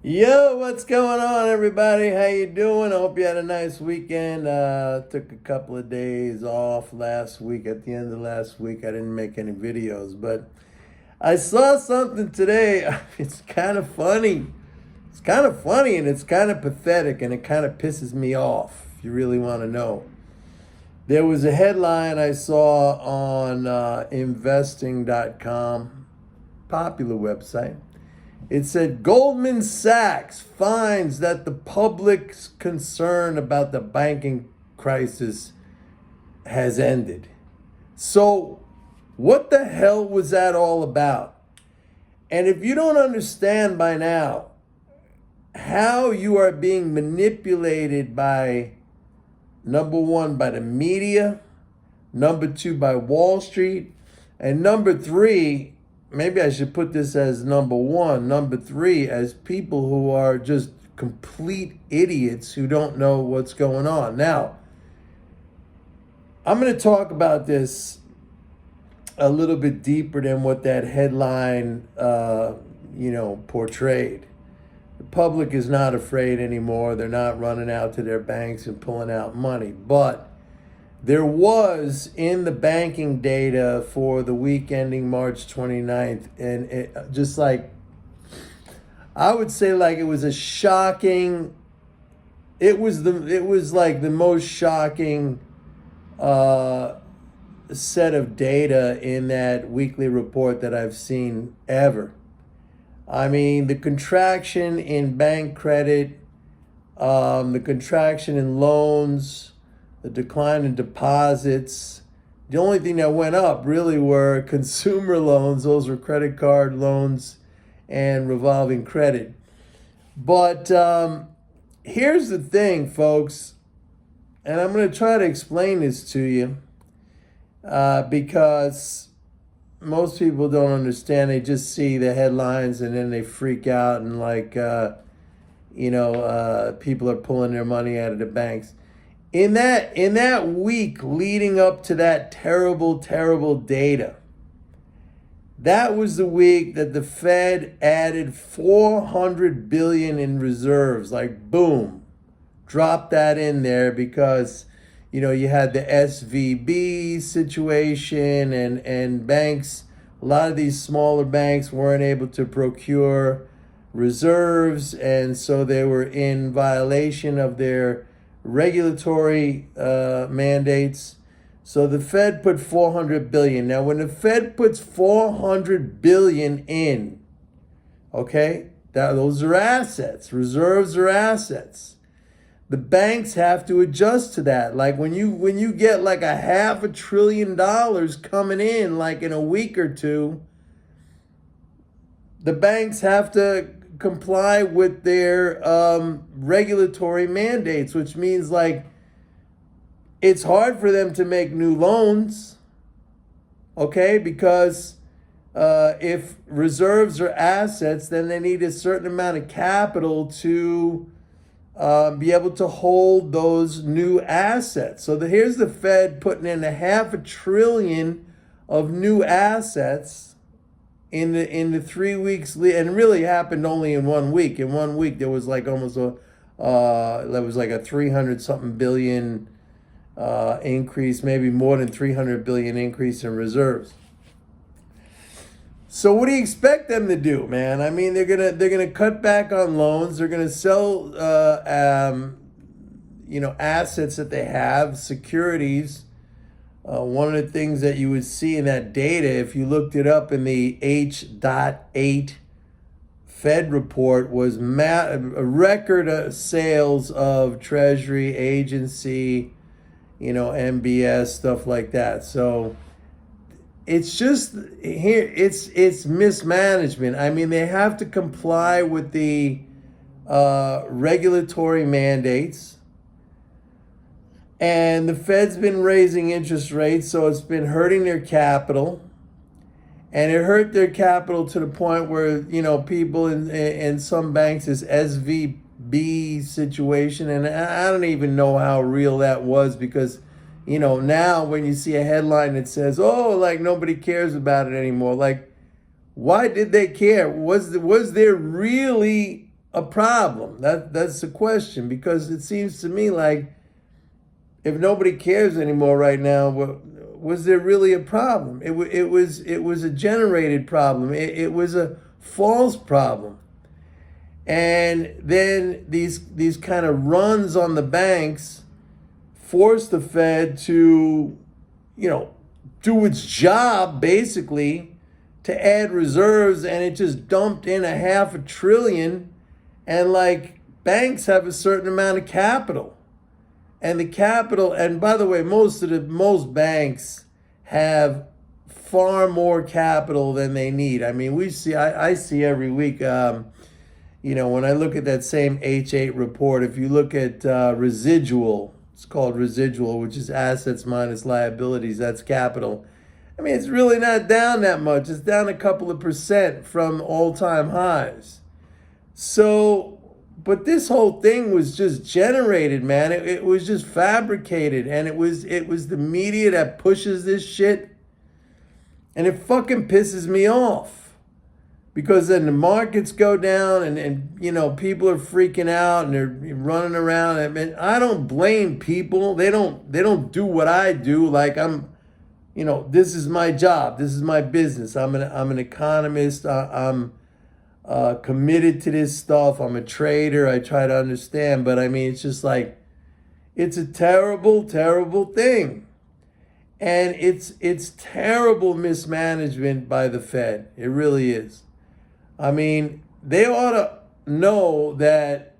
Yo, what's going on, everybody? How you doing? I hope you had a nice weekend. Took a couple of days off last week. At the end of last week, I didn't make any videos, but I saw something today. It's kind of funny. It's kind of funny, and it's kind of pathetic, and it kind of pisses me off, if you really want to know. There was a headline I saw on investing.com, popular website. It said Goldman Sachs finds that the public's concern about the banking crisis has ended. So, what the hell was that all about? And if you don't understand by now how you are being manipulated by, number one, by the media, number two, by Wall Street, and number three, maybe I should put this as number one, number three, as people who are just complete idiots who don't know what's going on. Now, I'm going to talk about this a little bit deeper than what that headline, portrayed. The public is not afraid anymore. They're not running out to their banks and pulling out money. But there was in the banking data for the week ending March 29th, and I would say like it was a shocking, it was like the most shocking set of data in that weekly report that I've seen ever. I mean, the contraction in bank credit, the contraction in loans, the decline in deposits. The only thing that went up really were consumer loans. Those were credit card loans and revolving credit. But here's the thing, folks, and I'm going to try to explain this to you because most people don't understand. They just see the headlines and then they freak out and people are pulling their money out of the banks. In that week leading up to that terrible data, that was the week that the Fed added $400 billion in reserves. Like, boom, drop that in there because, you had the SVB situation and banks, a lot of these smaller banks weren't able to procure reserves, and so they were in violation of their regulatory mandates. So the Fed put $400 billion. Now, when the Fed puts $400 billion in, okay, those are assets. Reserves are assets. The banks have to adjust to that. Like when you get like a $500 billion coming in like in a week or two, the banks have to comply with their regulatory mandates, which means like it's hard for them to make new loans, okay? Because if reserves are assets, then they need a certain amount of capital to be able to hold those new assets. So here's the Fed putting in $500 billion of new assets in the 3 weeks, and really happened only in 1 week. In 1 week, there was like almost there was like a 300 something billion increase, maybe more than 300 billion increase in reserves. So what do you expect them to do, man? I mean, they're gonna cut back on loans. They're gonna sell assets that they have, securities. One of the things that you would see in that data, if you looked it up in the H.8 Fed report, was a record sales of Treasury, agency, MBS, stuff like that. So it's just here, it's mismanagement. I mean, they have to comply with the regulatory mandates. And the Fed's been raising interest rates, so it's been hurting their capital. And it hurt their capital to the point where, people in some banks, this SVB situation, and I don't even know how real that was because, now when you see a headline that says, oh, like nobody cares about it anymore, like, why did they care? Was there really a problem? That's the question, because it seems to me like if nobody cares anymore right now, was there really a problem? It was a generated problem. It was a false problem. And then these kind of runs on the banks forced the Fed to, do its job basically to add reserves, and it just dumped in $500 billion. And like, banks have a certain amount of capital. And the capital, and by the way, most banks have far more capital than they need. I mean, I see every week, when I look at that same H8 report, if you look at residual, it's called residual, which is assets minus liabilities, that's capital. I mean, it's really not down that much. It's down a couple of % from all-time highs. So, but this whole thing was just generated, man. It was just fabricated, and it was the media that pushes this shit. And it fucking pisses me off. Because then the markets go down, and people are freaking out and they're running around. I mean, I don't blame people. They don't do what I do. Like, this is my job. This is my business. I'm an economist. I'm committed to this stuff. I'm a trader. I try to understand. But I mean, it's just like, it's a terrible, terrible thing. And it's terrible mismanagement by the Fed. It really is. I mean, they ought to know that,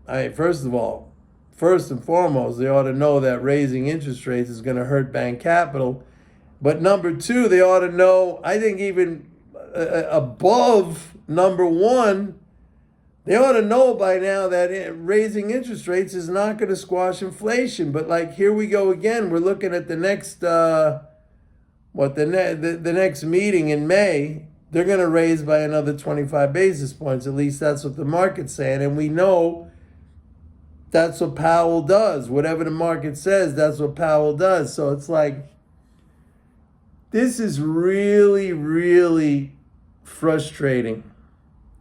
first and foremost, they ought to know that raising interest rates is going to hurt bank capital. But number two, they ought to know, I think even above number one, they ought to know by now that raising interest rates is not going to squash inflation. But like, here we go again. We're looking at the next, the next meeting in May. They're going to raise by another 25 basis points. At least that's what the market's saying. And we know that's what Powell does. Whatever the market says, that's what Powell does. So it's like, this is really, really frustrating.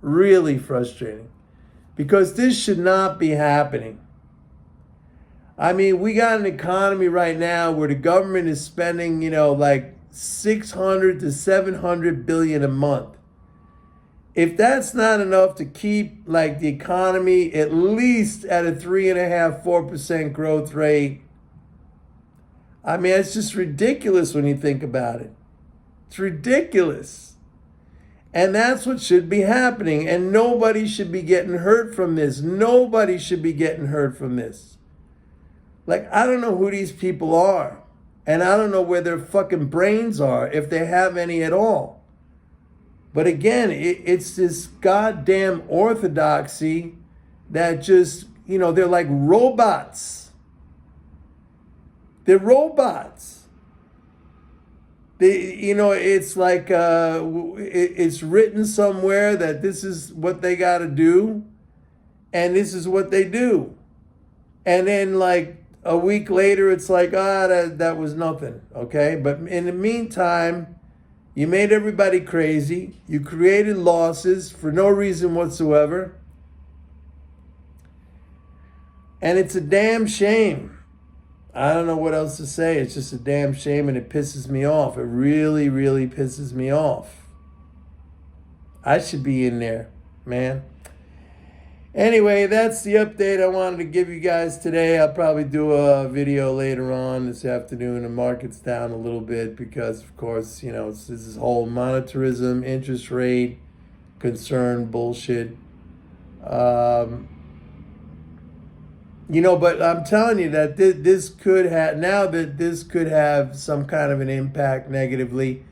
Really frustrating. Because this should not be happening. I mean, we got an economy right now where the government is spending, like 600 to 700 billion a month. If that's not enough to keep like the economy at least at a 3.5-4% growth rate, I mean, it's just ridiculous when you think about it. It's ridiculous. And that's what should be happening. And nobody should be getting hurt from this. Nobody should be getting hurt from this. Like, I don't know who these people are. And I don't know where their fucking brains are, if they have any at all. But again, it's this goddamn orthodoxy that just, they're like robots. They're robots. It's like, it's written somewhere that this is what they got to do, and this is what they do. And then like, a week later, it's like, that was nothing, okay? But in the meantime, you made everybody crazy. You created losses for no reason whatsoever. And it's a damn shame. I don't know what else to say. It's just a damn shame, and it pisses me off. It really, really pisses me off. I should be in there, man. Anyway, that's the update I wanted to give you guys today. I'll probably do a video later on this afternoon. The market's down a little bit because, of course, it's this whole monetarism, interest rate, concern bullshit. But I'm telling you that this could have some kind of an impact negatively.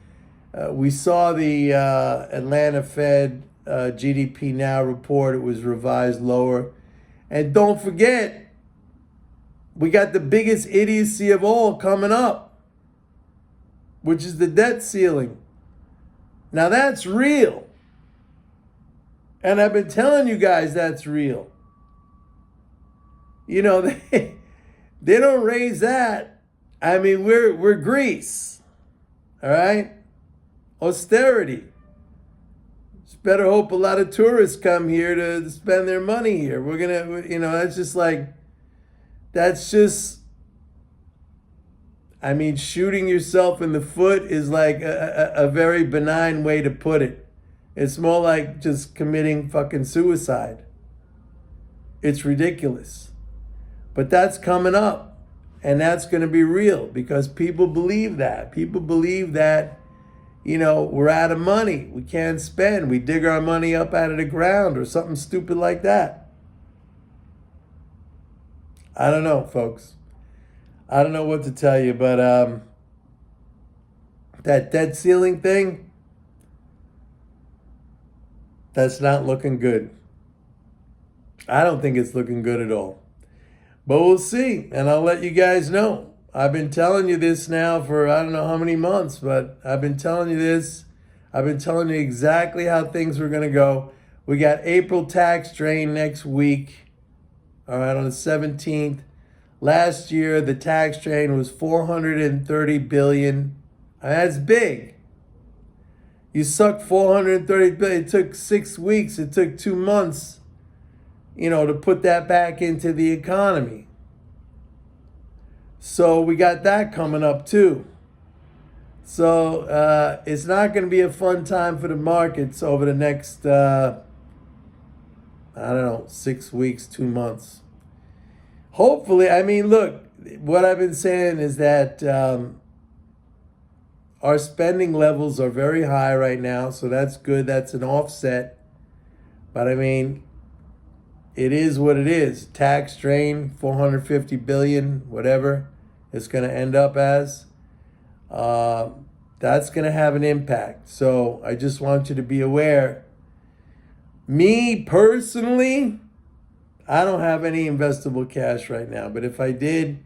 We saw the Atlanta Fed GDP Now report. It was revised lower. And don't forget, we got the biggest idiocy of all coming up, which is the debt ceiling. Now that's real. And I've been telling you guys that's real. They don't raise that. I mean, we're Greece. All right? Austerity. better hope a lot of tourists come here to spend their money here. We're going to, that's just, I mean, shooting yourself in the foot is like a very benign way to put it. It's more like just committing fucking suicide. It's ridiculous. But that's coming up. And that's going to be real because people believe that. People believe that, we're out of money. We can't spend. We dig our money up out of the ground or something stupid like that. I don't know, folks. I don't know what to tell you, but that debt ceiling thing, that's not looking good. I don't think it's looking good at all. But we'll see, and I'll let you guys know. I've been telling you this now for I don't know how many months, but I've been telling you this. I've been telling you exactly how things were going to go. We got April tax drain next week, all right, on the 17th. Last year, the tax drain was $430 billion. That's big. You suck $430 billion. It took 6 weeks. It took 2 months, to put that back into the economy. So we got that coming up too. So it's not going to be a fun time for the markets over the next, 6 weeks, 2 months. Hopefully, look, what I've been saying is that our spending levels are very high right now, so that's good. That's an offset. But it is what it is. Tax drain, $450 billion, whatever it's going to end up as. That's going to have an impact. So I just want you to be aware. Me personally, I don't have any investable cash right now. But if I did,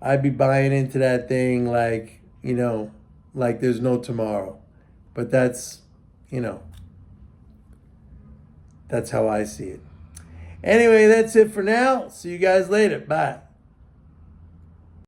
I'd be buying into that thing like there's no tomorrow. But that's how I see it. Anyway, that's it for now. See you guys later. Bye.